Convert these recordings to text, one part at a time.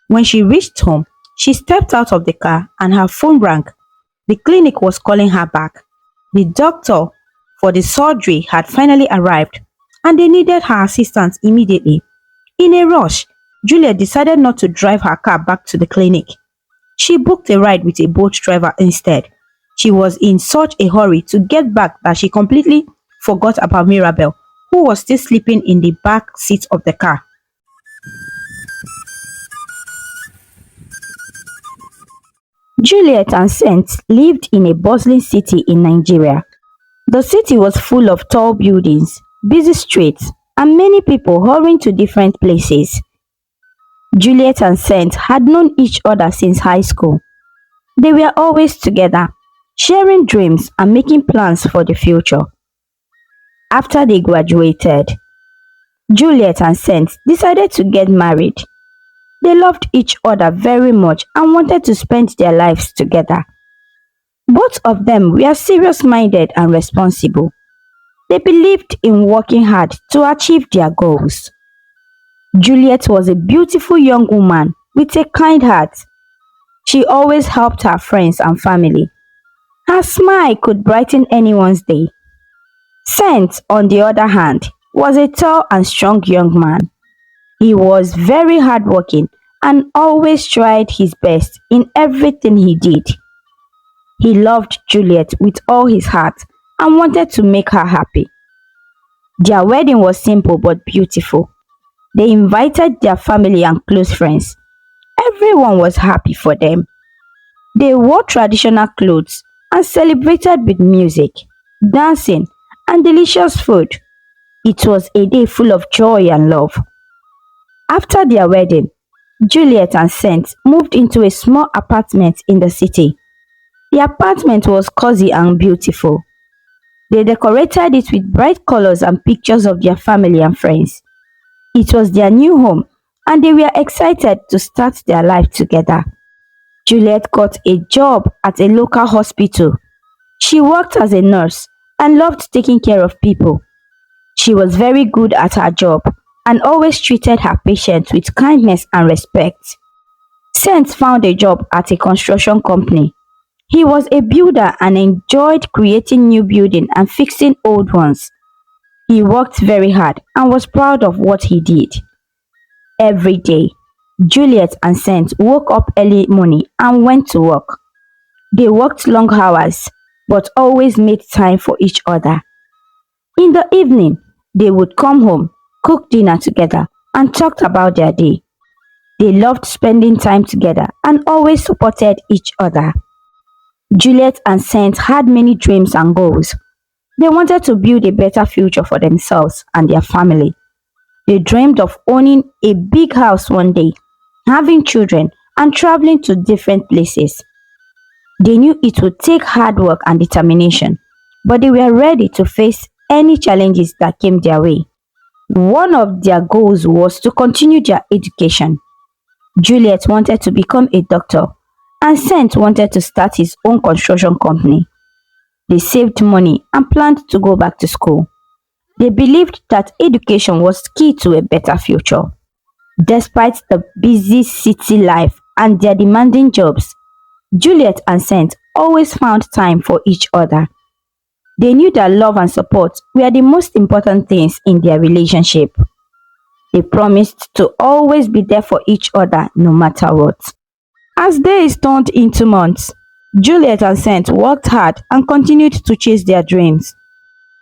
When she reached home, she stepped out of the car and her phone rang. The clinic was calling her back. The doctor for the surgery had finally arrived and they needed her assistance immediately. In a rush, Juliet decided not to drive her car back to the clinic. She booked a ride with a boat driver instead. She was in such a hurry to get back that she completely forgot about Mirabel, who was still sleeping in the back seat of the car. Juliet and Saint lived in a bustling city in Nigeria. The city was full of tall buildings, busy streets, and many people hurrying to different places. Juliet and Saint had known each other since high school. They were always together, sharing dreams and making plans for the future. After they graduated, Juliet and Saint decided to get married. They loved each other very much and wanted to spend their lives together. Both of them were serious-minded and responsible. They believed in working hard to achieve their goals. Juliet was a beautiful young woman with a kind heart. She always helped her friends and family. Her smile could brighten anyone's day. Saint, on the other hand, was a tall and strong young man. He was very hardworking and always tried his best in everything he did. He loved Juliet with all his heart and wanted to make her happy. Their wedding was simple but beautiful. They invited their family and close friends. Everyone was happy for them. They wore traditional clothes and celebrated with music, dancing, and delicious food. It was a day full of joy and love. After their wedding, Juliet and Saint moved into a small apartment in the city. The apartment was cozy and beautiful. They decorated it with bright colors and pictures of their family and friends. It was their new home and they were excited to start their life together. Juliet got a job at a local hospital. She worked as a nurse and loved taking care of people. She was very good at her job and always treated her patients with kindness and respect. Saint found a job at a construction company. He was a builder and enjoyed creating new buildings and fixing old ones. He worked very hard and was proud of what he did. Every day, Juliet and Saint woke up early morning and went to work. They worked long hours but always made time for each other. In the evening, they would come home, cook dinner together, and talked about their day. They loved spending time together and always supported each other. Juliet and Saint had many dreams and goals. They wanted to build a better future for themselves and their family. They dreamed of owning a big house one day, having children, and traveling to different places. They knew it would take hard work and determination, but they were ready to face any challenges that came their way. One of their goals was to continue their education. Juliet wanted to become a doctor, and Saint wanted to start his own construction company. They saved money and planned to go back to school. They believed that education was key to a better future. Despite the busy city life and their demanding jobs, Juliet and Saint always found time for each other. They knew that love and support were the most important things in their relationship. They promised to always be there for each other no matter what. As days turned into months, Juliet and Saint worked hard and continued to chase their dreams.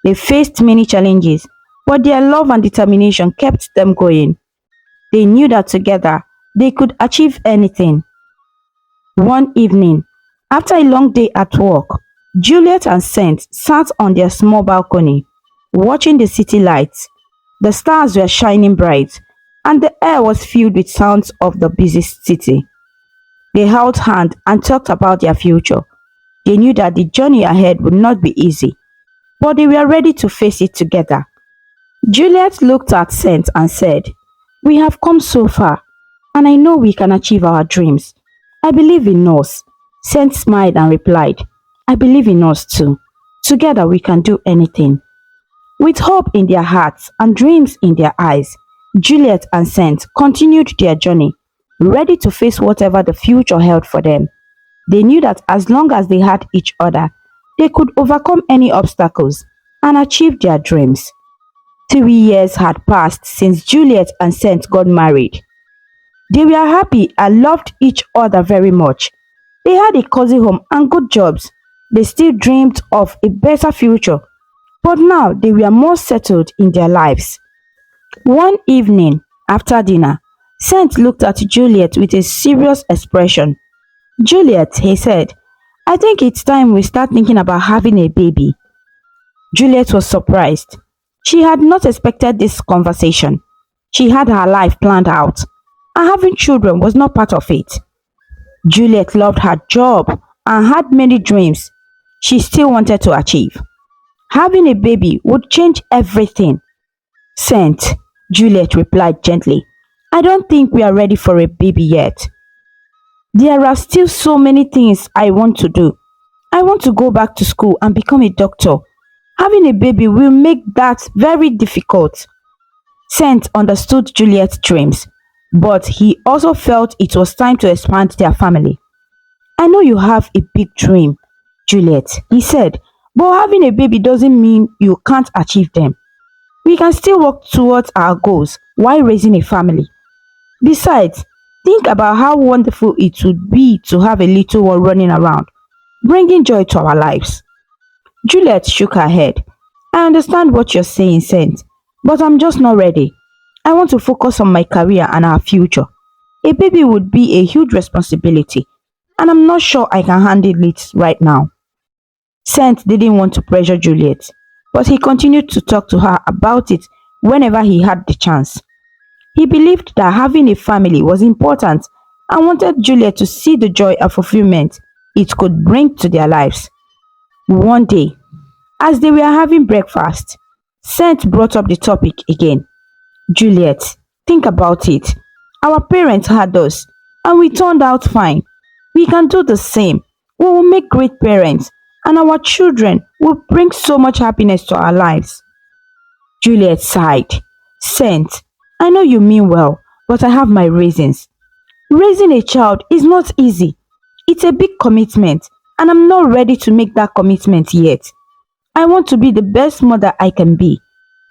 They faced many challenges, but their love and determination kept them going. They knew that together they could achieve anything. One evening, after a long day at work, Juliet and Saint sat on their small balcony, watching the city lights. The stars were shining bright, and the air was filled with sounds of the busy city. They held hands and talked about their future. They knew that the journey ahead would not be easy, but they were ready to face it together. Juliet looked at Saint and said, "We have come so far, and I know we can achieve our dreams. I believe in us." Saint smiled and replied, "I believe in us too. Together we can do anything." With hope in their hearts and dreams in their eyes, Juliet and Saint continued their journey, ready to face whatever the future held for them. They knew that as long as they had each other, they could overcome any obstacles and achieve their dreams. 3 years had passed since Juliet and Saint got married. They were happy and loved each other very much. They had a cozy home and good jobs. They still dreamed of a better future, but now they were more settled in their lives. One evening, after dinner, Saint looked at Juliet with a serious expression. Juliet, he said, I think it's time we start thinking about having a baby. Juliet was surprised. She had not expected this conversation. She had her life planned out, and having children was not part of it. Juliet loved her job and had many dreams she still wanted to achieve. Having a baby would change everything. Saint, Juliet replied gently, I don't think we are ready for a baby yet. There are still so many things I want to do. I want to go back to school and become a doctor. Having a baby will make that very difficult. Saint understood Juliet's dreams, but he also felt it was time to expand their family. I know you have a big dream, Juliet, he said, but having a baby doesn't mean you can't achieve them. We can still work towards our goals while raising a family. Besides, think about how wonderful it would be to have a little one running around, bringing joy to our lives. Juliet shook her head. I understand what you're saying, Saint, but I'm just not ready. I want to focus on my career and our future. A baby would be a huge responsibility, and I'm not sure I can handle it right now. Saint didn't want to pressure Juliet, but he continued to talk to her about it whenever he had the chance. He believed that having a family was important and wanted Juliet to see the joy and fulfillment it could bring to their lives. One day, as they were having breakfast, Saint brought up the topic again. Juliet, think about it. Our parents had us, and we turned out fine. We can do the same. We will make great parents, and our children will bring so much happiness to our lives. Juliet sighed. Saint, I know you mean well, but I have my reasons. Raising a child is not easy. It's a big commitment, and I'm not ready to make that commitment yet. I want to be the best mother I can be,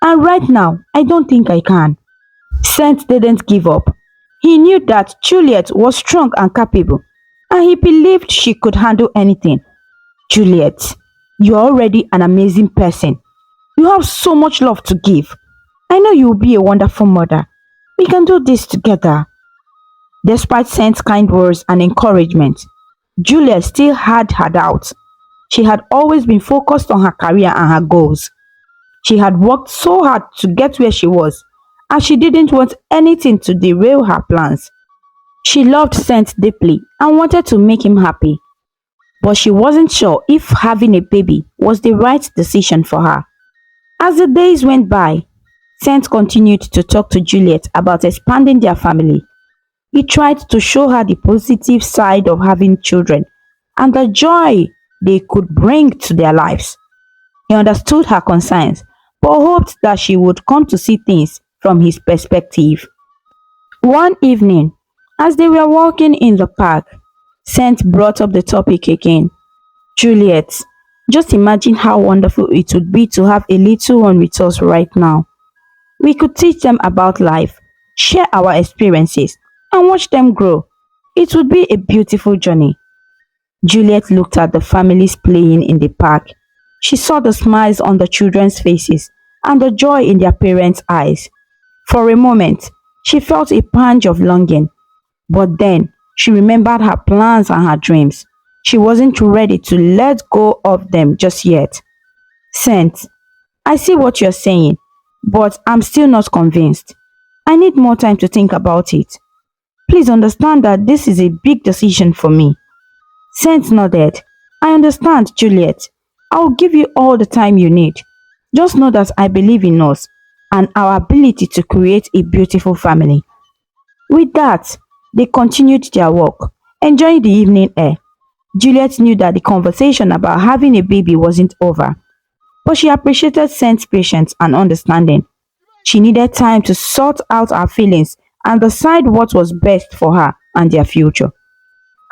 and right now, I don't think I can. Saint didn't give up. He knew that Juliet was strong and capable, and he believed she could handle anything. Juliet, you're already an amazing person. You have so much love to give. I know you will be a wonderful mother. We can do this together. Despite Saint's kind words and encouragement, Juliet still had her doubts. She had always been focused on her career and her goals. She had worked so hard to get where she was, and she didn't want anything to derail her plans. She loved Saint deeply and wanted to make him happy, but she wasn't sure if having a baby was the right decision for her. As the days went by, Saint continued to talk to Juliet about expanding their family. He tried to show her the positive side of having children and the joy they could bring to their lives. He understood her concerns, but hoped that she would come to see things from his perspective. One evening, as they were walking in the park, Saint brought up the topic again. Juliet, just imagine how wonderful it would be to have a little one with us right now. We could teach them about life, share our experiences, and watch them grow. It would be a beautiful journey. Juliet looked at the families playing in the park. She saw the smiles on the children's faces and the joy in their parents' eyes. For a moment, she felt a pang of longing, but then she remembered her plans and her dreams. She wasn't ready to let go of them just yet. Saint, I see what you're saying, but I'm still not convinced. I need more time to think about it. Please understand that this is a big decision for me. Saint nodded. I understand, Juliet. I will give you all the time you need. Just know that I believe in us and our ability to create a beautiful family. With that, they continued their walk, enjoying the evening air. Juliet knew that the conversation about having a baby wasn't over, but she appreciated Saint's patience and understanding. She needed time to sort out her feelings and decide what was best for her. and their future.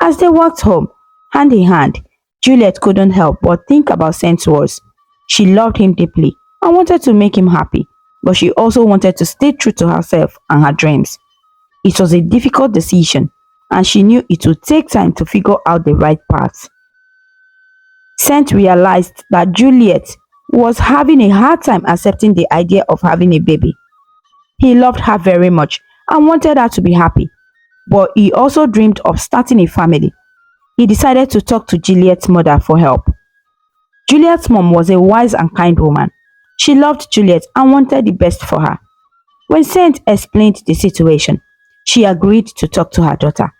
As they walked home, hand in hand, Juliet couldn't help but think about Saint's words. She loved him deeply and wanted to make him happy, but she also wanted to stay true to herself and her dreams. It was a difficult decision, and she knew it would take time to figure out the right path. Saint realized that Juliet was having a hard time accepting the idea of having a baby. He loved her very much and wanted her to be happy, but he also dreamed of starting a family. He decided to talk to Juliet's mother for help. Juliet's mom was a wise and kind woman. She loved Juliet and wanted the best for her. When Saint explained the situation, she agreed to talk to her daughter.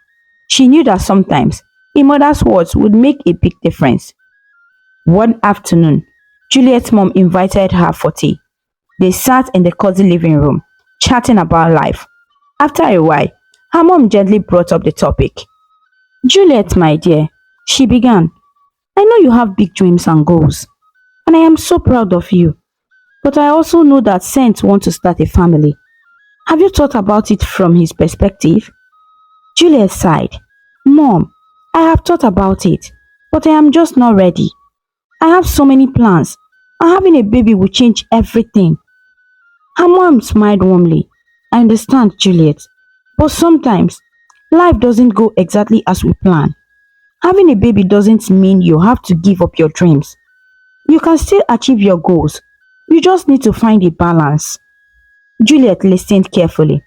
She knew that sometimes a mother's words would make a big difference. One afternoon, Juliet's mom invited her for tea. They sat in the cozy living room, chatting about life. After a while, her mom gently brought up the topic. Juliet, my dear, she began, I know you have big dreams and goals, and I am so proud of you. But I also know that Saint wants to start a family. Have you thought about it from his perspective? Juliet sighed. Mom, I have thought about it, but I am just not ready. I have so many plans, and having a baby will change everything. Her mom smiled warmly. I understand, Juliet, but sometimes life doesn't go exactly as we plan. Having a baby doesn't mean you have to give up your dreams. You can still achieve your goals. You just need to find a balance. Juliet listened carefully.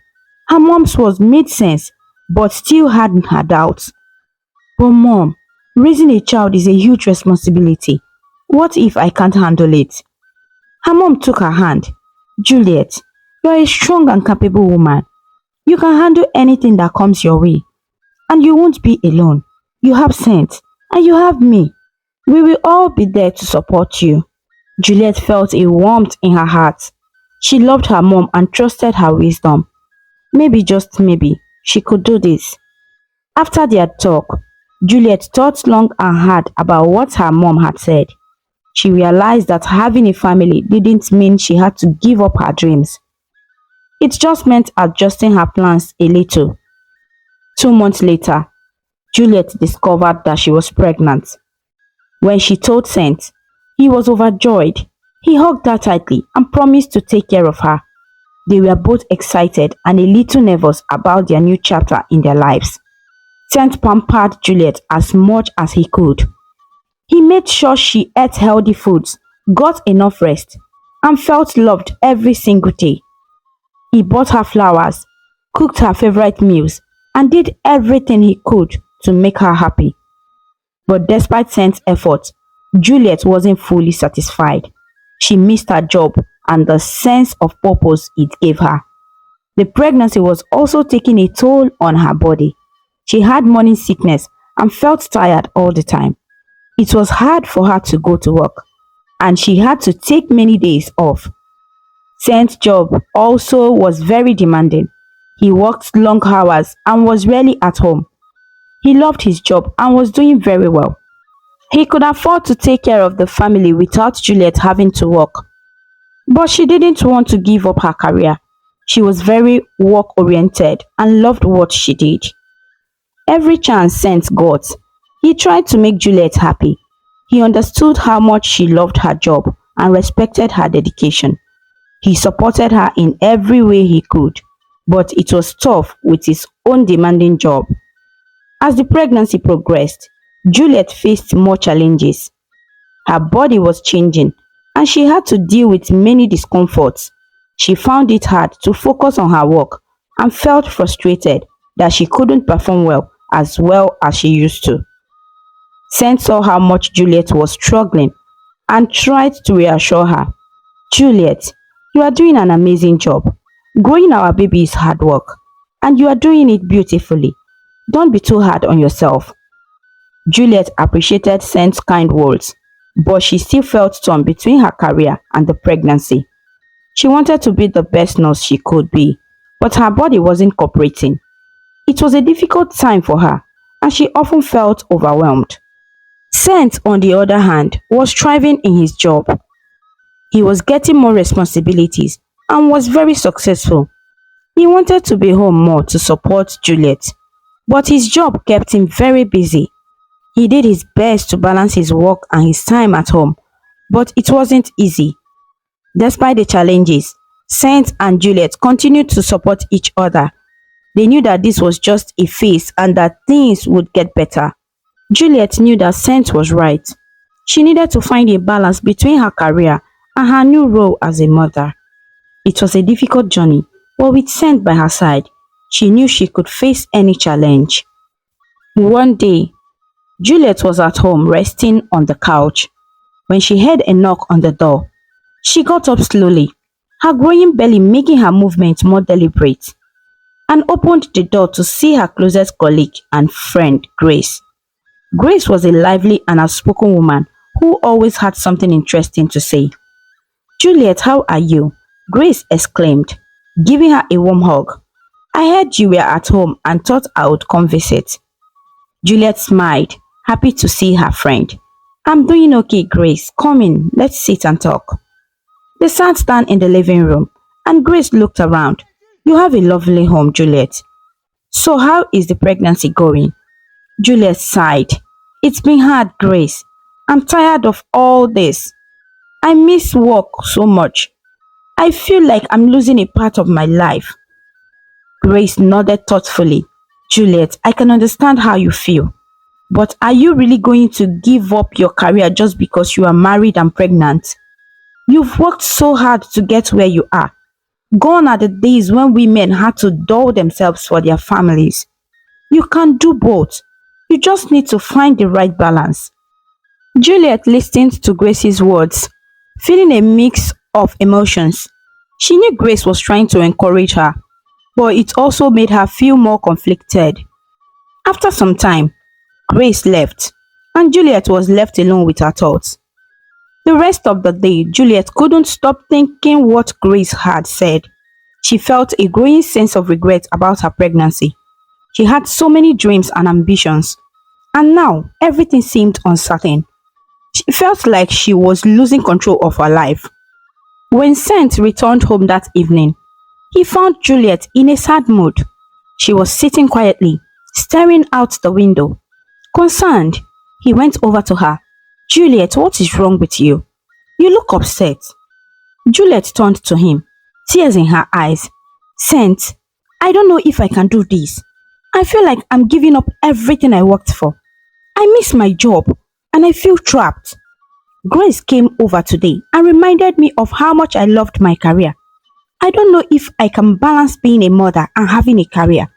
Her mom's words made sense, but still had her doubts. But mom, raising a child is a huge responsibility. What if I can't handle it? Her mom took her hand. Juliet, you are a strong and capable woman. You can handle anything that comes your way. And you won't be alone. You have Saint, and you have me. We will all be there to support you. Juliet felt a warmth in her heart. She loved her mom and trusted her wisdom. Maybe, just maybe, she could do this. After their talk, Juliet thought long and hard about what her mom had said. She realized that having a family didn't mean she had to give up her dreams. It just meant adjusting her plans a little. 2 months later, Juliet discovered that she was pregnant. When she told Saint, he was overjoyed. He hugged her tightly and promised to take care of her. They were both excited and a little nervous about their new chapter in their lives. Saint pampered Juliet as much as he could. He made sure she ate healthy foods, got enough rest, and felt loved every single day. He bought her flowers, cooked her favorite meals, and did everything he could to make her happy. But despite Saint's efforts, Juliet wasn't fully satisfied. She missed her job and the sense of purpose it gave her. The pregnancy was also taking a toll on her body. She had morning sickness and felt tired all the time. It was hard for her to go to work, and she had to take many days off. Saint's job also was very demanding. He worked long hours and was rarely at home. He loved his job and was doing very well. He could afford to take care of the family without Juliet having to work. But she didn't want to give up her career. She was very work-oriented and loved what she did. Every chance Saint got, he tried to make Juliet happy. He understood how much she loved her job and respected her dedication. He supported her in every way he could, but it was tough with his own demanding job. As the pregnancy progressed, Juliet faced more challenges. Her body was changing and she had to deal with many discomforts. She found it hard to focus on her work and felt frustrated that she couldn't perform well as she used to. Saint saw how much Juliet was struggling and tried to reassure her. Juliet, you are doing an amazing job. Growing our baby is hard work, and you are doing it beautifully. Don't be too hard on yourself. Juliet appreciated Saint's kind words, but she still felt torn between her career and the pregnancy. She wanted to be the best nurse she could be, but her body wasn't cooperating. It was a difficult time for her, and she often felt overwhelmed. Saint, on the other hand, was thriving in his job. He was getting more responsibilities and was very successful. He wanted to be home more to support Juliet. But his job kept him very busy. He did his best to balance his work and his time at home, but it wasn't easy. Despite the challenges, Saint and Juliet continued to support each other. They knew that this was just a phase and that things would get better. Juliet knew that Saint was right. She needed to find a balance between her career and her new role as a mother. It was a difficult journey, but with Saint by her side, she knew she could face any challenge. One day, Juliet was at home resting on the couch when she heard a knock on the door. She got up slowly, her growing belly making her movement more deliberate, and opened the door to see her closest colleague and friend, Grace. Grace was a lively and outspoken woman who always had something interesting to say. "Juliet, how are you?" Grace exclaimed, giving her a warm hug. "I heard you were at home and thought I would come visit." Juliet smiled, happy to see her friend. "I'm doing okay, Grace. Come in, let's sit and talk." They sat down in the living room, and Grace looked around. "You have a lovely home, Juliet. So how is the pregnancy going?" Juliet sighed. "It's been hard, Grace. I'm tired of all this. I miss work so much. I feel like I'm losing a part of my life." Grace nodded thoughtfully. "Juliet, I can understand how you feel. But are you really going to give up your career just because you are married and pregnant? You've worked so hard to get where you are. Gone are the days when women had to dull themselves for their families. You can do both. You just need to find the right balance." Juliet listened to Grace's words, feeling a mix of emotions. She knew Grace was trying to encourage her, but it also made her feel more conflicted. After some time, Grace left, and Juliet was left alone with her thoughts. The rest of the day, Juliet couldn't stop thinking what Grace had said. She felt a growing sense of regret about her pregnancy. She had so many dreams and ambitions, and now everything seemed uncertain. She felt like she was losing control of her life. When Saint returned home that evening, he found Juliet in a sad mood. She was sitting quietly, staring out the window. Concerned, he went over to her. "Juliet, what is wrong with you? You look upset." Juliet turned to him, tears in her eyes. "Saint, I don't know if I can do this. I feel like I'm giving up everything I worked for. I miss my job and I feel trapped. Grace came over today and reminded me of how much I loved my career. I don't know if I can balance being a mother and having a career."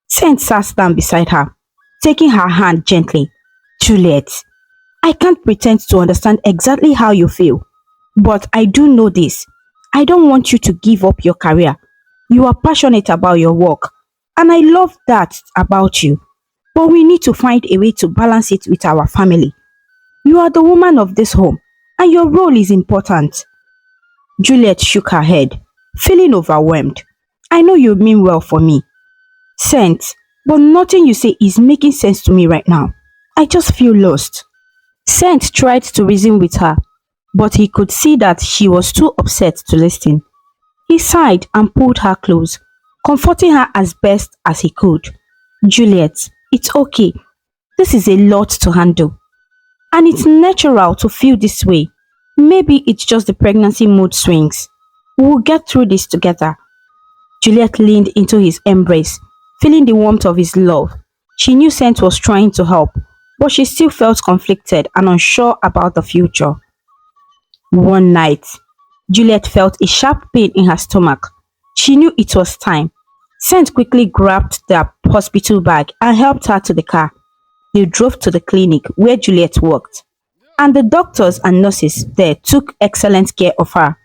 Saint sat down beside her, taking her hand gently. "Juliet, I can't pretend to understand exactly how you feel, but I do know this. I don't want you to give up your career. You are passionate about your work, and I love that about you. But we need to find a way to balance it with our family. You are the woman of this home, and your role is important." Juliet shook her head, feeling overwhelmed. "I know you mean well for me, Saint, but nothing you say is making sense to me right now. I just feel lost." Saint tried to reason with her, but he could see that she was too upset to listen. He sighed and pulled her close, comforting her as best as he could. "Juliet, it's okay. This is a lot to handle. And it's natural to feel this way. Maybe it's just the pregnancy mood swings. We'll get through this together." Juliet leaned into his embrace, feeling the warmth of his love. She knew Saint was trying to help, but she still felt conflicted and unsure about the future. One night, Juliet felt a sharp pain in her stomach. She knew it was time. Saint quickly grabbed the hospital bag and helped her to the car. They drove to the clinic where Juliet worked, and the doctors and nurses there took excellent care of her.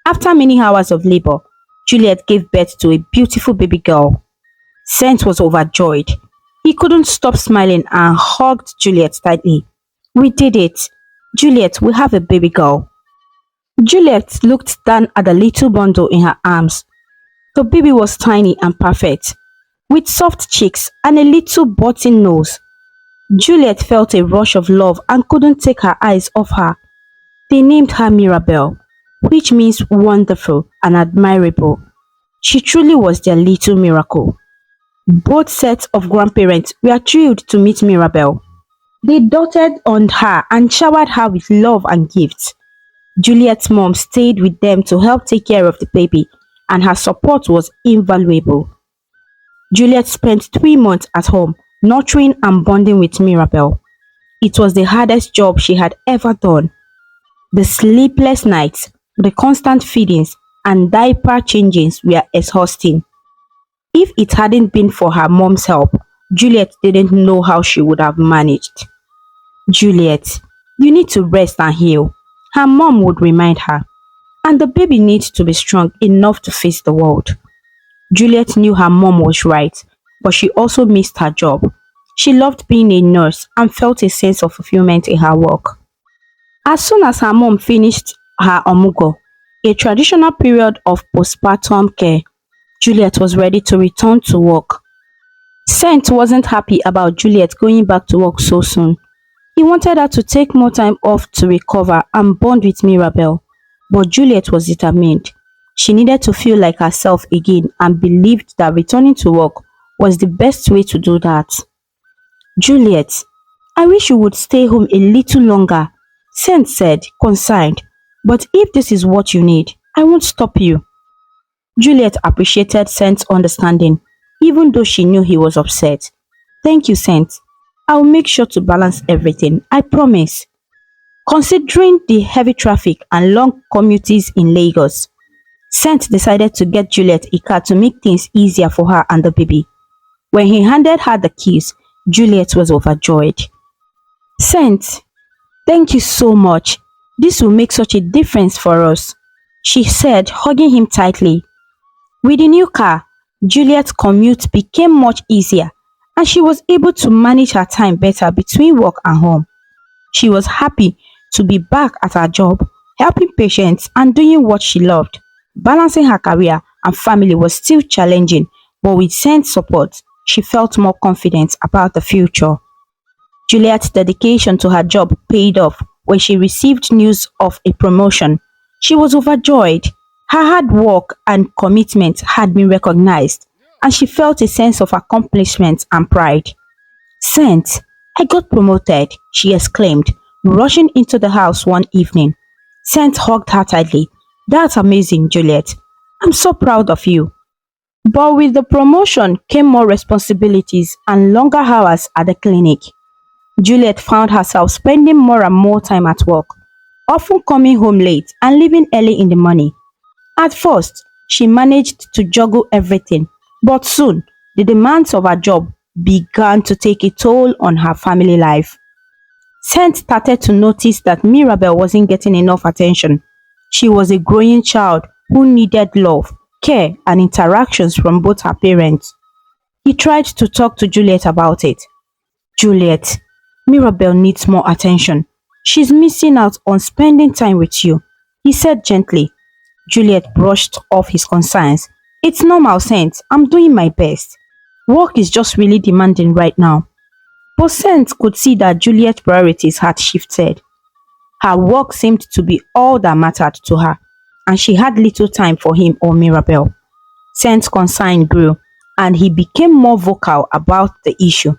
After many hours of labor, Juliet gave birth to a beautiful baby girl. Saint was overjoyed. He couldn't stop smiling and hugged Juliet tightly. "We did it. Juliet, we have a baby girl." Juliet looked down at the little bundle in her arms. The baby was tiny and perfect, with soft cheeks and a little button nose. Juliet felt a rush of love and couldn't take her eyes off her. They named her Mirabelle, which means wonderful and admirable. She truly was their little miracle. Both sets of grandparents were thrilled to meet Mirabel. They doted on her and showered her with love and gifts. Juliet's mom stayed with them to help take care of the baby, and her support was invaluable. Juliet spent 3 months at home, nurturing and bonding with Mirabel. It was the hardest job she had ever done. The sleepless nights, the constant feedings, and diaper changings were exhausting. If it hadn't been for her mom's help, Juliet didn't know how she would have managed. Juliet, you need to rest and heal, her mom would remind her. And the baby needs to be strong enough to face the world. Juliet knew her mom was right, but she also missed her job. She loved being a nurse and felt a sense of fulfillment in her work. As soon as her mom finished her omugo, a traditional period of postpartum care, Juliet was ready to return to work. Saint wasn't happy about Juliet going back to work so soon. He wanted her to take more time off to recover and bond with Mirabel. But Juliet was determined. She needed to feel like herself again and believed that returning to work was the best way to do that. Juliet, I wish you would stay home a little longer, Saint said, concerned. But if this is what you need, I won't stop you. Juliet appreciated Saint's understanding, even though she knew he was upset. Thank you, Saint. I'll make sure to balance everything, I promise. Considering the heavy traffic and long commutes in Lagos, Saint decided to get Juliet a car to make things easier for her and the baby. When he handed her the keys, Juliet was overjoyed. Saint, thank you so much. This will make such a difference for us, she said, hugging him tightly. With the new car, Juliet's commute became much easier and she was able to manage her time better between work and home. She was happy to be back at her job, helping patients and doing what she loved. Balancing her career and family was still challenging, but with Saint's support, she felt more confident about the future. Juliet's dedication to her job paid off when she received news of a promotion. She was overjoyed. Her hard work and commitment had been recognized, and she felt a sense of accomplishment and pride. Saint, I got promoted, she exclaimed, rushing into the house one evening. Saint hugged her tightly. That's amazing, Juliet. I'm so proud of you. But with the promotion came more responsibilities and longer hours at the clinic. Juliet found herself spending more and more time at work, often coming home late and leaving early in the morning. At first, she managed to juggle everything, but soon the demands of her job began to take a toll on her family life. Saint started to notice that Mirabel wasn't getting enough attention. She was a growing child who needed love, care, and interactions from both her parents. He tried to talk to Juliet about it. Juliet, Mirabel needs more attention. She's missing out on spending time with you, he said gently. Juliet brushed off his concerns. It's normal, Saint. I'm doing my best. Work is just really demanding right now. But Saint could see that Juliet's priorities had shifted. Her work seemed to be all that mattered to her, and she had little time for him or Mirabel. Saint's concern grew, and he became more vocal about the issue.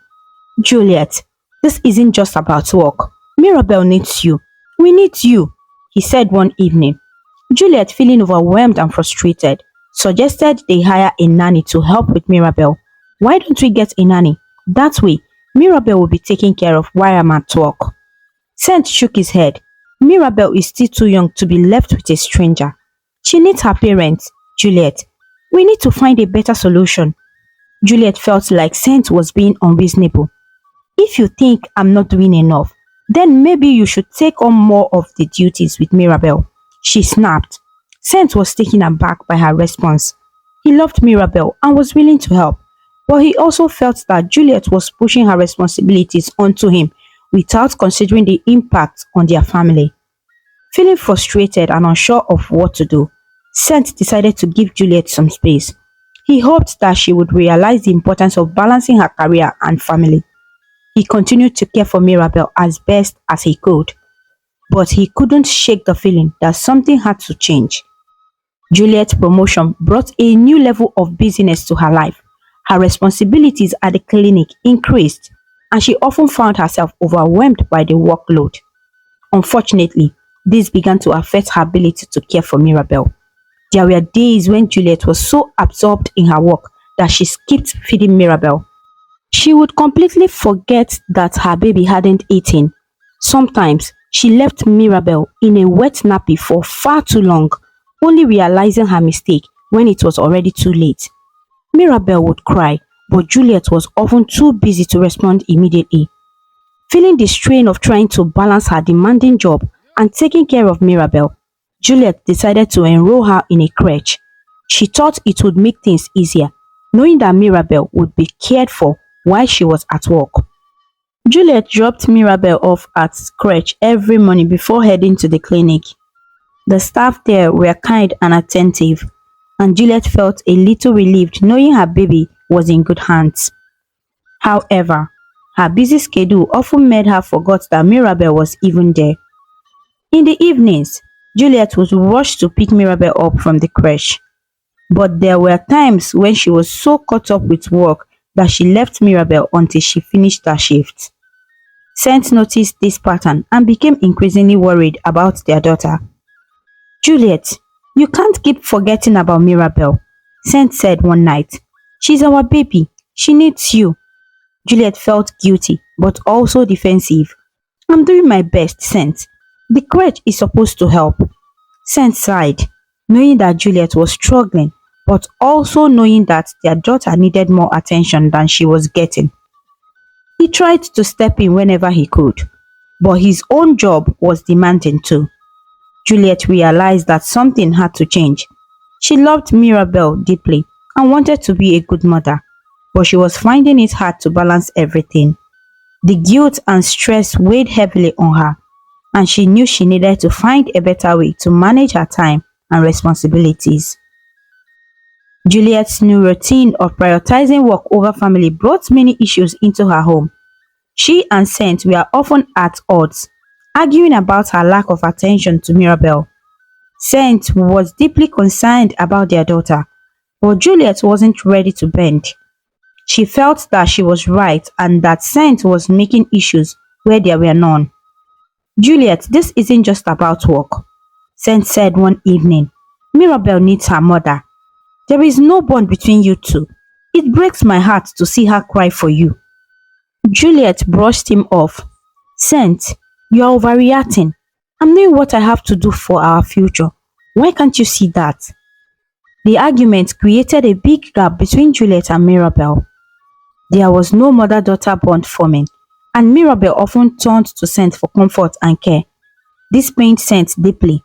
Juliet, this isn't just about work. Mirabel needs you. We need you, he said one evening. Juliet, feeling overwhelmed and frustrated, suggested they hire a nanny to help with Mirabel. Why don't we get a nanny? That way, Mirabel will be taken care of while I'm at work. Saint shook his head. Mirabel is still too young to be left with a stranger. She needs her parents, Juliet. We need to find a better solution. Juliet felt like Saint was being unreasonable. If you think I'm not doing enough, then maybe you should take on more of the duties with Mirabel, she snapped. Saint was taken aback by her response. He loved Mirabel and was willing to help, but he also felt that Juliet was pushing her responsibilities onto him without considering the impact on their family. Feeling frustrated and unsure of what to do, Saint decided to give Juliet some space. He hoped that she would realize the importance of balancing her career and family. He continued to care for Mirabel as best as he could, but he couldn't shake the feeling that something had to change. Juliet's promotion brought a new level of busyness to her life. Her responsibilities at the clinic increased, and she often found herself overwhelmed by the workload. Unfortunately, this began to affect her ability to care for Mirabel. There were days when Juliet was so absorbed in her work that she skipped feeding Mirabel. She would completely forget that her baby hadn't eaten. Sometimes she left Mirabel in a wet nappy for far too long, only realizing her mistake when it was already too late. Mirabel would cry, but Juliet was often too busy to respond immediately. Feeling the strain of trying to balance her demanding job and taking care of Mirabel, Juliet decided to enroll her in a crèche. She thought it would make things easier, knowing that Mirabel would be cared for while she was at work. Juliet dropped Mirabel off at crèche every morning before heading to the clinic. The staff there were kind and attentive, and Juliet felt a little relieved knowing her baby was in good hands. However, her busy schedule often made her forget that Mirabel was even there. In the evenings, Juliet would rush to pick Mirabel up from the crèche. But there were times when she was so caught up with work that she left Mirabel until she finished her shift. Saint noticed this pattern and became increasingly worried about their daughter. Juliet, you can't keep forgetting about Mirabel, Saint said one night. She's our baby. She needs you. Juliet felt guilty but also defensive. I'm doing my best, Saint. The crèche is supposed to help. Saint sighed, knowing that Juliet was struggling, but also knowing that their daughter needed more attention than she was getting. He tried to step in whenever he could, but his own job was demanding too. Juliet realized that something had to change. She loved Mirabel deeply and wanted to be a good mother, but she was finding it hard to balance everything. The guilt and stress weighed heavily on her, and she knew she needed to find a better way to manage her time and responsibilities. Juliet's new routine of prioritizing work over family brought many issues into her home. She and Saint were often at odds, arguing about her lack of attention to Mirabel. Saint was deeply concerned about their daughter, but Juliet wasn't ready to bend. She felt that she was right and that Saint was making issues where there were none. Juliet, this isn't just about work, Saint said one evening. Mirabel needs her mother. There is no bond between you two. It breaks my heart to see her cry for you. Juliet brushed him off. Saint, you are overreacting. I'm doing what I have to do for our future. Why can't you see that? The argument created a big gap between Juliet and Mirabel. There was no mother-daughter bond forming, and Mirabel often turned to Saint for comfort and care. This pained Saint deeply.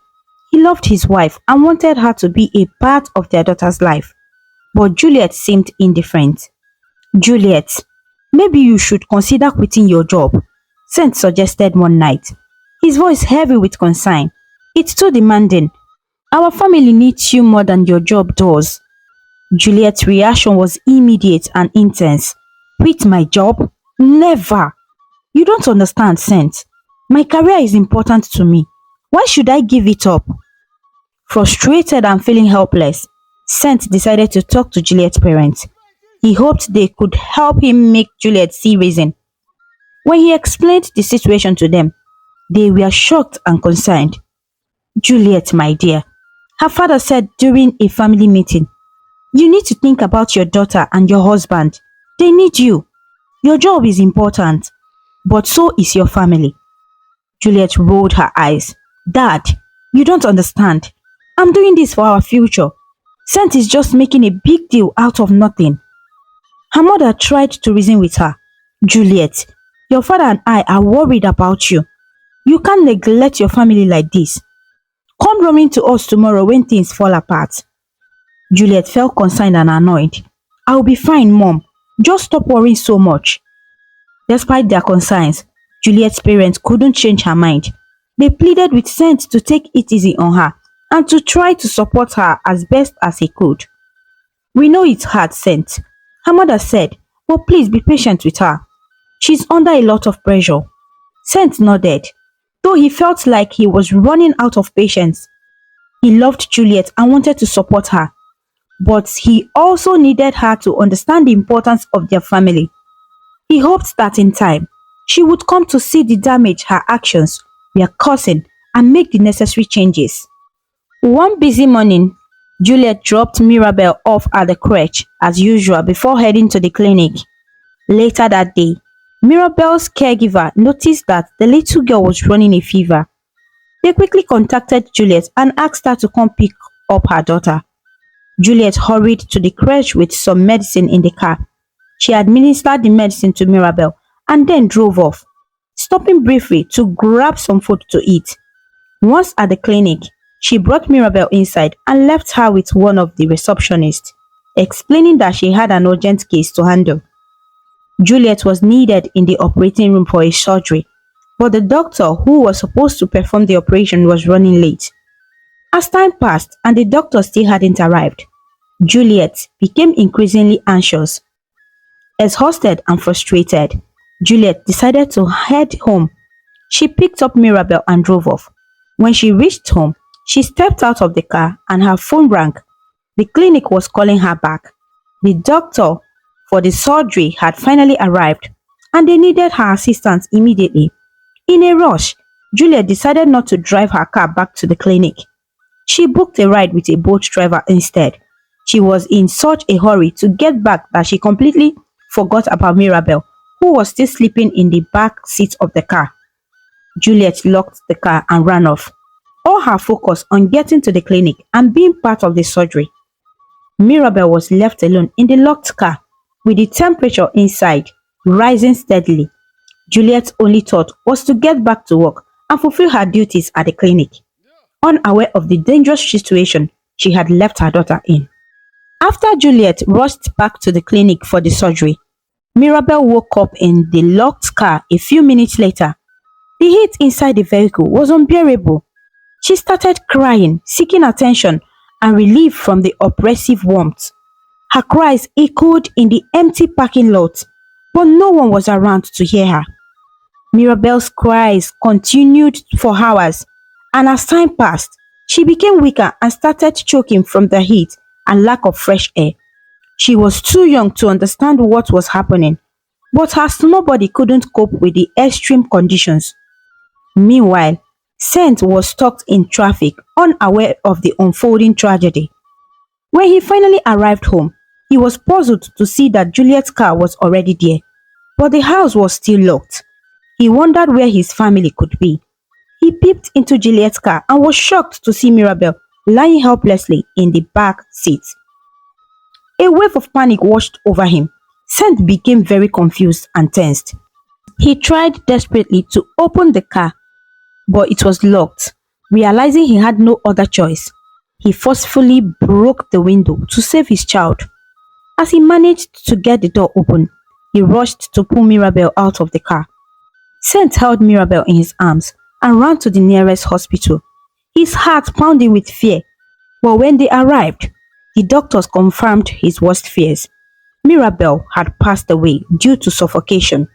He loved his wife and wanted her to be a part of their daughter's life, but Juliet seemed indifferent. Juliet, maybe you should consider quitting your job, Saint suggested one night, his voice heavy with concern. It's too demanding. Our family needs you more than your job does. Juliet's reaction was immediate and intense. Quit my job? Never. You don't understand, Saint. My career is important to me. Why should I give it up? Frustrated and feeling helpless, Saint decided to talk to Juliet's parents. He hoped they could help him make Juliet see reason. When he explained the situation to them, they were shocked and concerned. Juliet, my dear, her father said during a family meeting, you need to think about your daughter and your husband. They need you. Your job is important, but so is your family. Juliet rolled her eyes. Dad, you don't understand. I'm doing this for our future. Saint is just making a big deal out of nothing. Her mother tried to reason with her. Juliet, your father and I are worried about you. You can't neglect your family like this. Come roaming to us tomorrow when things fall apart. Juliet felt concerned and annoyed. I'll be fine, Mom. Just stop worrying so much. Despite their concerns, Juliet's parents couldn't change her mind. They pleaded with Saint to take it easy on her and to try to support her as best as he could. We know it's hard, Saint, her mother said, but please be patient with her. She's under a lot of pressure. Saint nodded, though he felt like he was running out of patience. He loved Juliet and wanted to support her, but he also needed her to understand the importance of their family. He hoped that in time, she would come to see the damage her actions were causing and make the necessary changes. One busy morning, Juliet dropped Mirabel off at the crèche as usual before heading to the clinic. Later that day, Mirabel's caregiver noticed that the little girl was running a fever. They quickly contacted Juliet and asked her to come pick up her daughter. Juliet hurried to the crèche with some medicine in the car. She administered the medicine to Mirabel and then drove off, stopping briefly to grab some food to eat. Once at the clinic, she brought Mirabel inside and left her with one of the receptionists, explaining that she had an urgent case to handle. Juliet was needed in the operating room for a surgery, but the doctor who was supposed to perform the operation was running late. As time passed and the doctor still hadn't arrived, Juliet became increasingly anxious. Exhausted and frustrated, Juliet decided to head home. She picked up Mirabel and drove off. When she reached home, she stepped out of the car and her phone rang. The clinic was calling her back. The doctor for the surgery had finally arrived and they needed her assistance immediately. In a rush, Juliet decided not to drive her car back to the clinic. She booked a ride with a boat driver instead. She was in such a hurry to get back that she completely forgot about Mirabel, who was still sleeping in the back seat of the car. Juliet locked the car and ran off, all her focus on getting to the clinic and being part of the surgery. Mirabel was left alone in the locked car, with the temperature inside rising steadily. Juliet's only thought was to get back to work and fulfill her duties at the clinic, unaware of the dangerous situation she had left her daughter in. After Juliet rushed back to the clinic for the surgery, Mirabel woke up in the locked car a few minutes later. The heat inside the vehicle was unbearable. She started crying, seeking attention and relief from the oppressive warmth. Her cries echoed in the empty parking lot, but no one was around to hear her. Mirabel's cries continued for hours, and as time passed, she became weaker and started choking from the heat and lack of fresh air. She was too young to understand what was happening, but as nobody couldn't cope with the extreme conditions. Meanwhile, Saint was stuck in traffic, unaware of the unfolding tragedy. When he finally arrived home, he was puzzled to see that Juliet's car was already there, but the house was still locked. He wondered where his family could be. He peeped into Juliet's car and was shocked to see Mirabel lying helplessly in the back seat. A wave of panic washed over him. Saint became very confused and tensed. He tried desperately to open the car, but it was locked. Realizing he had no other choice, he forcefully broke the window to save his child. As he managed to get the door open, he rushed to pull Mirabel out of the car. Saint held Mirabel in his arms and ran to the nearest hospital, his heart pounding with fear. But when they arrived, the doctors confirmed his worst fears. Mirabel had passed away due to suffocation.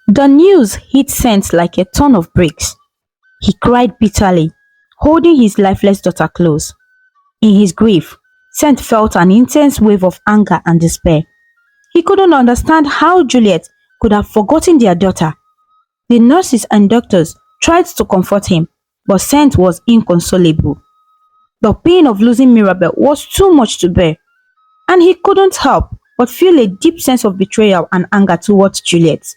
The news hit Saint like a ton of bricks. He cried bitterly, holding his lifeless daughter close. In his grief, Saint felt an intense wave of anger and despair. He couldn't understand how Juliet could have forgotten their daughter. The nurses and doctors tried to comfort him, but Saint was inconsolable. The pain of losing Mirabel was too much to bear, and he couldn't help but feel a deep sense of betrayal and anger towards Juliet.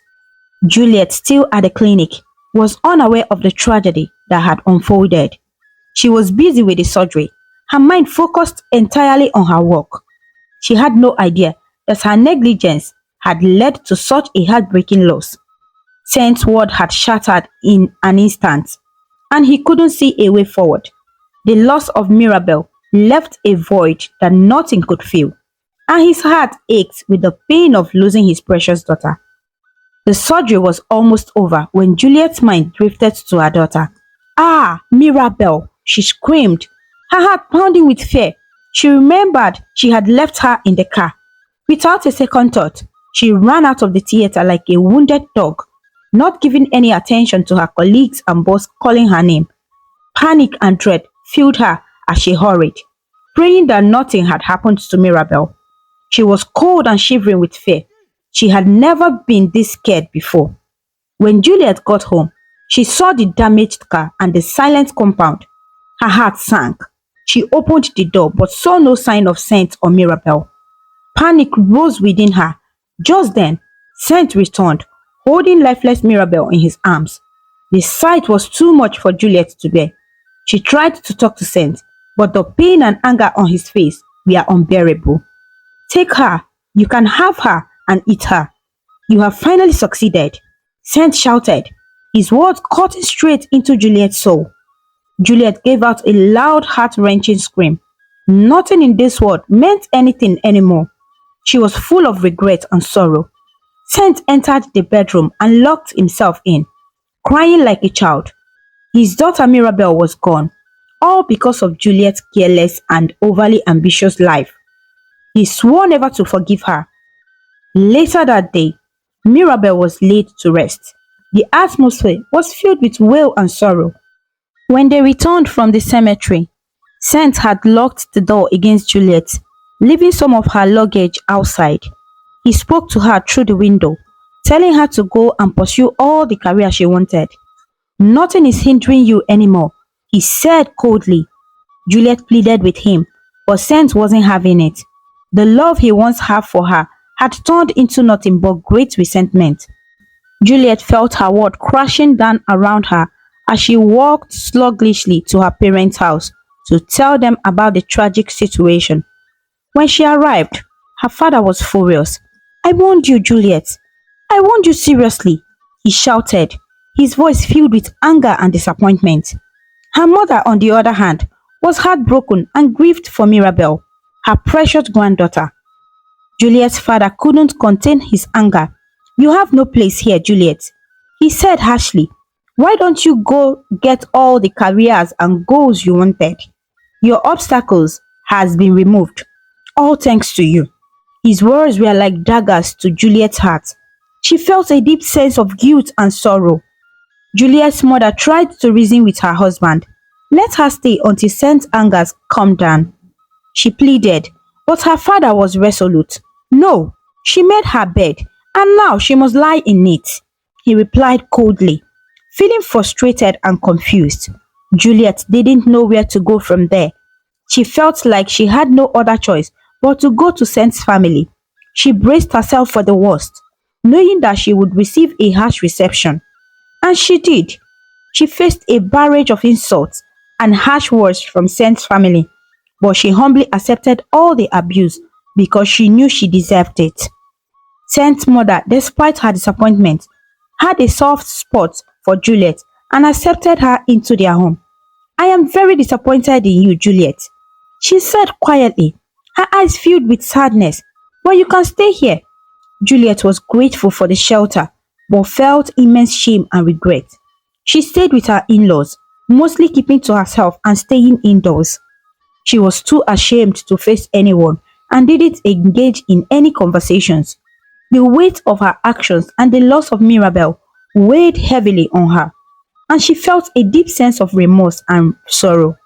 Juliet, still at the clinic, was unaware of the tragedy that had unfolded. She was busy with the surgery, her mind focused entirely on her work. She had no idea that her negligence had led to such a heartbreaking loss. Saint's world had shattered in an instant, and he couldn't see a way forward. The loss of Mirabel left a void that nothing could fill, and his heart ached with the pain of losing his precious daughter. The surgery was almost over when Juliet's mind drifted to her daughter. "Ah, Mirabel!" she screamed, her heart pounding with fear. She remembered she had left her in the car. Without a second thought, she ran out of the theater like a wounded dog, not giving any attention to her colleagues and boss calling her name. Panic and dread filled her as she hurried. praying that nothing had happened to Mirabel. She was cold and shivering with fear. She had never been this scared before. When Juliet got home, she saw the damaged car and the silent compound. Her heart sank. She opened the door but saw no sign of Saint or Mirabel. Panic rose within her. Just then, Saint returned, holding lifeless Mirabel in his arms. The sight was too much for Juliet to bear. She tried to talk to Saint, but the pain and anger on his face were unbearable. Take her, you can have her and eat her. You have finally succeeded, Saint shouted, his words cutting straight into Juliet's soul. Juliet gave out a loud, heart-wrenching scream. Nothing in this world meant anything anymore. She was full of regret and sorrow. Saint entered the bedroom and locked himself in, crying like a child. His daughter Mirabel was gone, all because of Juliet's careless and overly ambitious life. He swore never to forgive her. Later that day, Mirabel was laid to rest. The atmosphere was filled with wail and sorrow. When they returned from the cemetery, Saint had locked the door against Juliet, leaving some of her luggage outside. He spoke to her through the window, telling her to go and pursue all the career she wanted. Nothing is hindering you anymore, he said coldly. Juliet pleaded with him, but Saint wasn't having it. The love he once had for her had turned into nothing but great resentment. Juliet felt her world crashing down around her as she walked sluggishly to her parents' house to tell them about the tragic situation. When she arrived, her father was furious. I warned you, Juliet. I warned you seriously, he shouted, his voice filled with anger and disappointment. Her mother, on the other hand, was heartbroken and grieved for Mirabel, her precious granddaughter. Juliet's father couldn't contain his anger. You have no place here, Juliet, he said harshly. Why don't you go get all the careers and goals you wanted? Your obstacles has been removed, all thanks to you. His words were like daggers to Juliet's heart. She felt a deep sense of guilt and sorrow. Juliet's mother tried to reason with her husband. Let her stay until Saint Anger's calmed down, she pleaded, but her father was resolute. No, she made her bed, and now she must lie in it, he replied coldly. Feeling frustrated and confused, Juliet didn't know where to go from there. She felt like she had no other choice but to go to Saint's family. She braced herself for the worst, knowing that she would receive a harsh reception. And she did. She faced a barrage of insults and harsh words from Saint's family, but she humbly accepted all the abuse because she knew she deserved it. Saint's mother, despite her disappointment, had a soft spot for Juliet and accepted her into their home. I am very disappointed in you, Juliet, she said quietly, her eyes filled with sadness. But you can stay here. Juliet was grateful for the shelter, but felt immense shame and regret. She stayed with her in-laws, mostly keeping to herself and staying indoors. She was too ashamed to face anyone and didn't engage in any conversations. The weight of her actions and the loss of Mirabel weighed heavily on her, and she felt a deep sense of remorse and sorrow.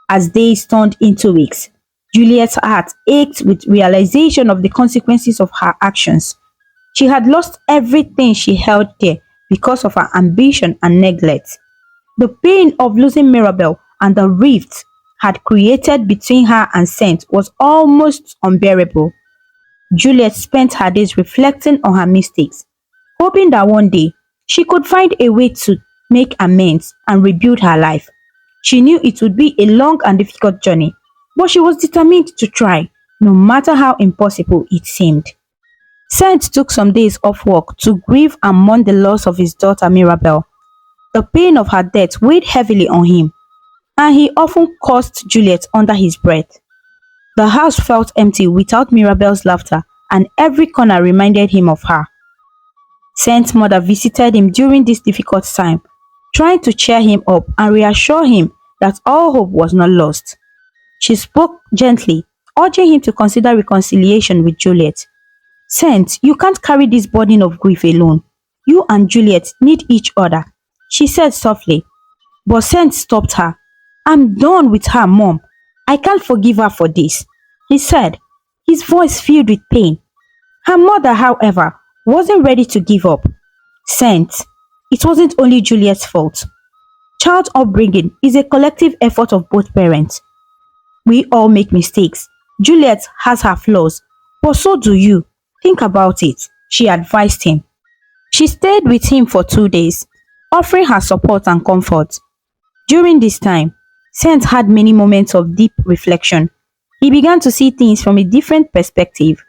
As days turned into weeks, Juliet's heart ached with realization of the consequences of her actions. She had lost everything she held dear because of her ambition and neglect. The pain of losing Mirabel and the rift had created between her and Saint was almost unbearable. Juliet spent her days reflecting on her mistakes, hoping that one day she could find a way to make amends and rebuild her life. She knew it would be a long and difficult journey, but she was determined to try, no matter how impossible it seemed. Saint took some days off work to grieve and mourn the loss of his daughter Mirabel. The pain of her death weighed heavily on him, and he often cursed Juliet under his breath. The house felt empty without Mirabel's laughter, and every corner reminded him of her. Saint's mother visited him during this difficult time, trying to cheer him up and reassure him that all hope was not lost. She spoke gently, urging him to consider reconciliation with Juliet. Saint, you can't carry this burden of grief alone. You and Juliet need each other, she said softly. But Saint stopped her. I'm done with her, Mom. I can't forgive her for this, he said, his voice filled with pain. Her mother, however, wasn't ready to give up. Saint, it wasn't only Juliet's fault. Child upbringing is a collective effort of both parents. We all make mistakes. Juliet has her flaws, but so do you. Think about it, she advised him. She stayed with him for 2 days, offering her support and comfort. During this time, Saint had many moments of deep reflection. He began to see things from a different perspective.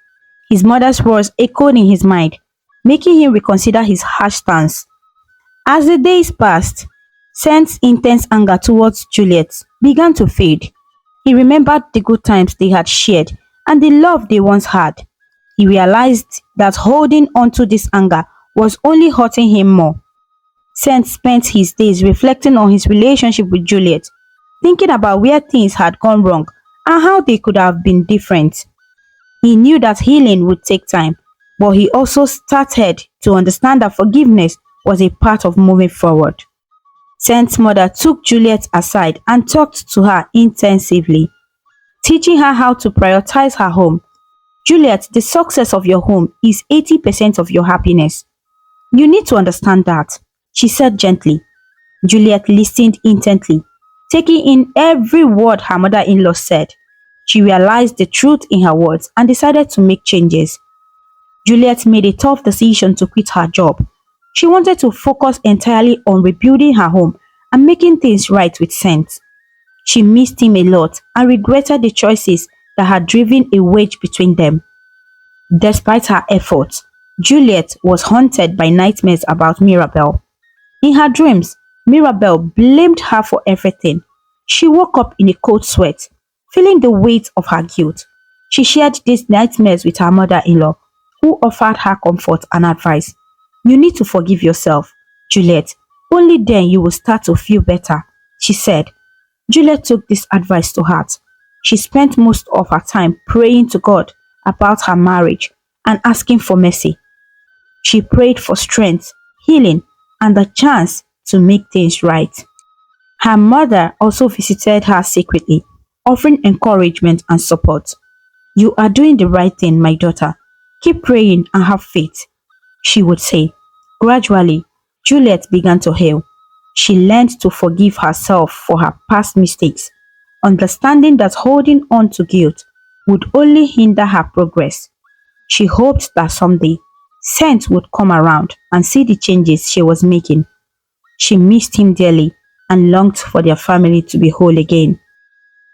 His mother's words echoed in his mind, making him reconsider his harsh stance. As the days passed, Saint's intense anger towards Juliet began to fade. He remembered the good times they had shared and the love they once had. He realized that holding on to this anger was only hurting him more. Saint spent his days reflecting on his relationship with Juliet, thinking about where things had gone wrong and how they could have been different. He knew that healing would take time, but he also started to understand that forgiveness was a part of moving forward. Saint's mother took Juliet aside and talked to her intensively, teaching her how to prioritize her home. Juliet, the success of your home is 80% of your happiness. You need to understand that, she said gently. Juliet listened intently, taking in every word her mother in law said. She realized the truth in her words and decided to make changes. Juliet made a tough decision to quit her job. She wanted to focus entirely on rebuilding her home and making things right with Saint. She missed him a lot and regretted the choices that had driven a wedge between them. Despite her efforts, Juliet was haunted by nightmares about Mirabel. In her dreams, Mirabel blamed her for everything. She woke up in a cold sweat, feeling the weight of her guilt. She shared these nightmares with her mother-in-law, who offered her comfort and advice. You need to forgive yourself, Juliet. Only then you will start to feel better, she said. Juliet took this advice to heart. She spent most of her time praying to God about her marriage and asking for mercy. She prayed for strength, healing, and the chance to make things right. Her mother also visited her secretly, offering encouragement and support. You are doing the right thing, my daughter. Keep praying and have faith, she would say. Gradually, Juliet began to heal. She learned to forgive herself for her past mistakes, understanding that holding on to guilt would only hinder her progress. She hoped that someday, Saint would come around and see the changes she was making. She missed him dearly and longed for their family to be whole again.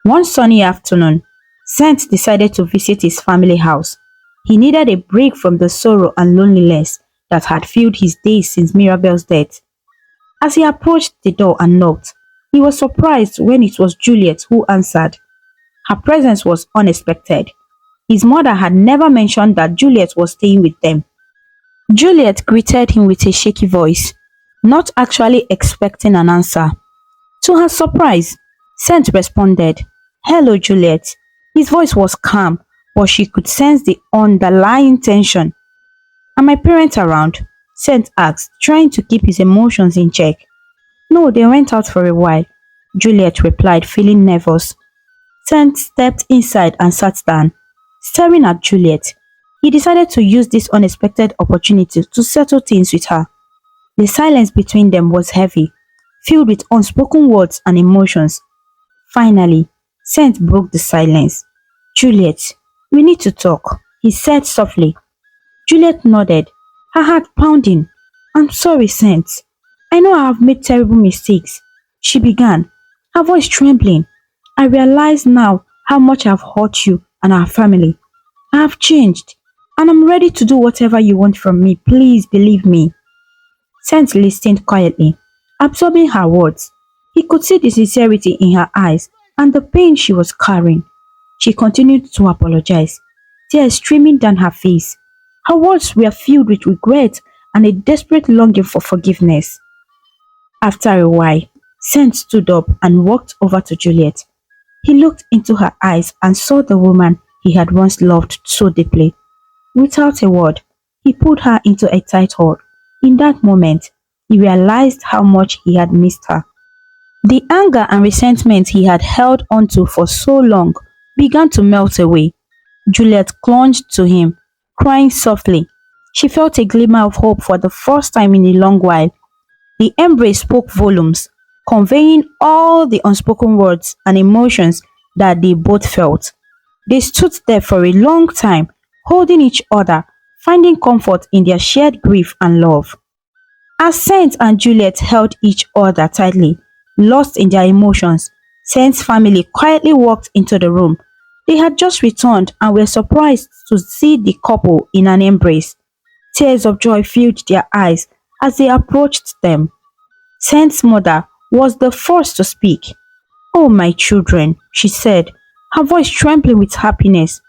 One sunny afternoon, Saint decided to visit his family house. He needed a break from the sorrow and loneliness that had filled his days since Mirabel's death. As he approached the door and knocked, he was surprised when it was Juliet who answered. Her presence was unexpected. His mother had never mentioned that Juliet was staying with them. Juliet greeted him with a shaky voice, not actually expecting an answer. To her surprise, Saint responded, Hello, Juliet. His voice was calm, but she could sense the underlying tension. Are my parents around? Saint asked, trying to keep his emotions in check. No, they went out for a while, Juliet replied, feeling nervous. Saint stepped inside and sat down, staring at Juliet. He decided to use this unexpected opportunity to settle things with her. The silence between them was heavy, filled with unspoken words and emotions. Finally, Saint broke the silence. Juliet, we need to talk, he said softly. Juliet nodded, her heart pounding. I'm sorry, Saint. I know I have made terrible mistakes, she began, her voice trembling. I realize now how much I've hurt you and our family. I have changed, and I'm ready to do whatever you want from me. Please believe me. Saint listened quietly, absorbing her words. He could see the sincerity in her eyes and the pain she was carrying. She continued to apologize, tears streaming down her face. Her words were filled with regret and a desperate longing for forgiveness. After a while, Saint stood up and walked over to Juliet. He looked into her eyes and saw the woman he had once loved so deeply. Without a word, he pulled her into a tight hug. In that moment, he realized how much he had missed her. The anger and resentment he had held onto for so long began to melt away. Juliet clung to him, crying softly. She felt a glimmer of hope for the first time in a long while. The embrace spoke volumes, conveying all the unspoken words and emotions that they both felt. They stood there for a long time, holding each other, finding comfort in their shared grief and love. As Saint and Juliet held each other tightly, lost in their emotions, Saint's family quietly walked into the room. They had just returned and were surprised to see the couple in an embrace. Tears of joy filled their eyes as they approached them. Saint's mother was the first to speak. "Oh, my children," she said, her voice trembling with happiness.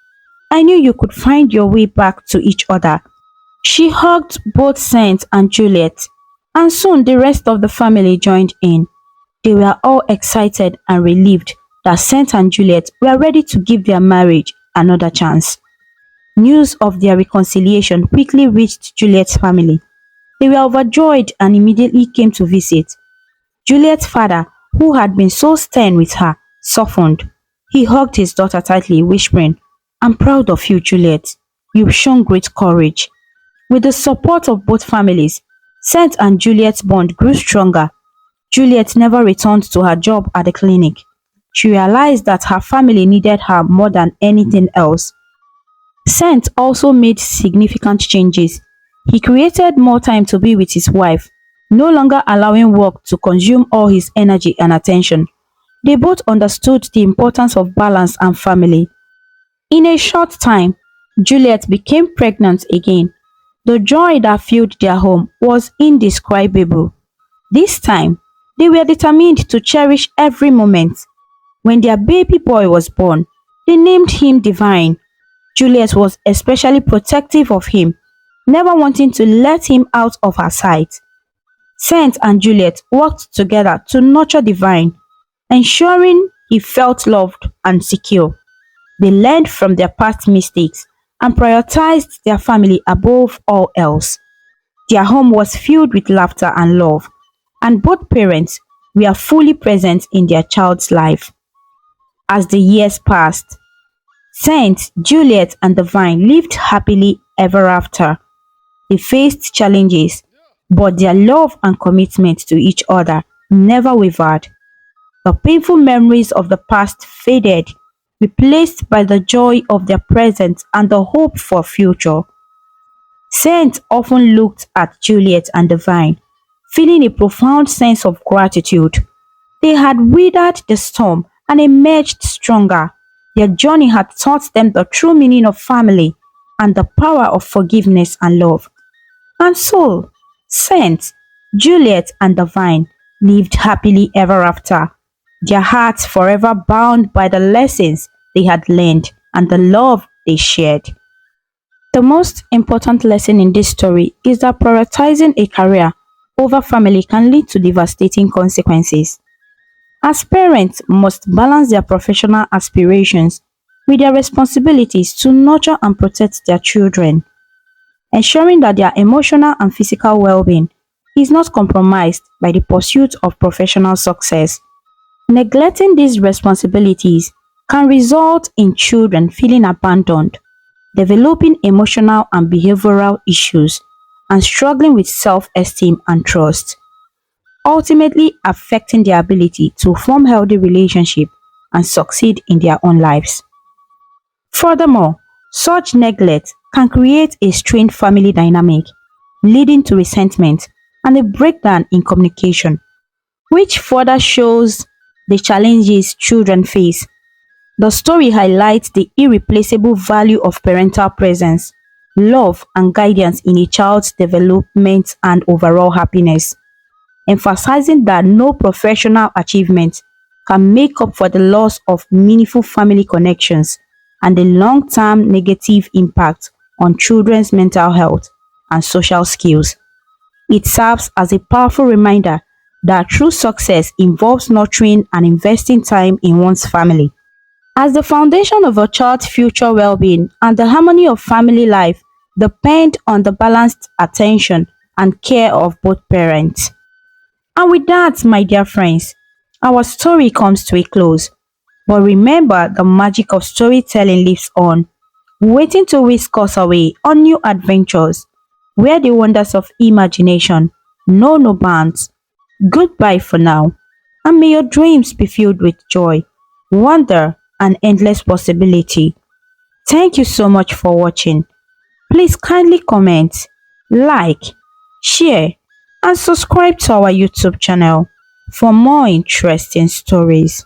"I knew you could find your way back to each other." She hugged both Saint and Juliet, and soon the rest of the family joined in. They were all excited and relieved that Saint and Juliet were ready to give their marriage another chance. News of their reconciliation quickly reached Juliet's family. They were overjoyed and immediately came to visit. Juliet's father, who had been so stern with her, softened. He hugged his daughter tightly, whispering, "I'm proud of you, Juliet. You've shown great courage." With the support of both families, Saint and Juliet's bond grew stronger. Juliet never returned to her job at the clinic. She realized that her family needed her more than anything else. Saint also made significant changes. He created more time to be with his wife, no longer allowing work to consume all his energy and attention. They both understood the importance of balance and family. In a short time, Juliet became pregnant again. The joy that filled their home was indescribable. This time, they were determined to cherish every moment. When their baby boy was born, they named him Divine. Juliet was especially protective of him, never wanting to let him out of her sight. Saint and Juliet worked together to nurture Divine, ensuring he felt loved and secure. They learned from their past mistakes and prioritized their family above all else. Their home was filled with laughter and love, and both parents were fully present in their child's life. As the years passed, Saint, Juliet, and Divine lived happily ever after. They faced challenges, but their love and commitment to each other never wavered. The painful memories of the past faded, replaced by the joy of their present and the hope for future. Saint often looked at Juliet and Divine, feeling a profound sense of gratitude. They had weathered the storm and emerged stronger. Their journey had taught them the true meaning of family and the power of forgiveness and love. And so, Saint, Juliet, and Divine lived happily ever after, their hearts forever bound by the lessons they had learned and the love they shared. The most important lesson in this story is that prioritizing a career over family can lead to devastating consequences. As parents must balance their professional aspirations with their responsibilities to nurture and protect their children, ensuring that their emotional and physical well-being is not compromised by the pursuit of professional success. Neglecting these responsibilities can result in children feeling abandoned, developing emotional and behavioral issues, and struggling with self-esteem and trust, ultimately affecting their ability to form healthy relationships and succeed in their own lives. Furthermore, such neglect can create a strained family dynamic, leading to resentment and a breakdown in communication, which further shows the challenges children face. The story highlights the irreplaceable value of parental presence, love, and guidance in a child's development and overall happiness, emphasizing that no professional achievement can make up for the loss of meaningful family connections and the long-term negative impact on children's mental health and social skills. It serves as a powerful reminder that true success involves nurturing and investing time in one's family. As the foundation of a child's future well-being and the harmony of family life depend on the balanced attention and care of both parents. And with that, my dear friends, our story comes to a close. But remember, the magic of storytelling lives on, waiting to whisk us away on new adventures where the wonders of imagination know no bounds. Goodbye for now, and may your dreams be filled with joy, wonder, and endless possibility. Thank you so much for watching. Please kindly comment, like, share, and subscribe to our YouTube channel for more interesting stories.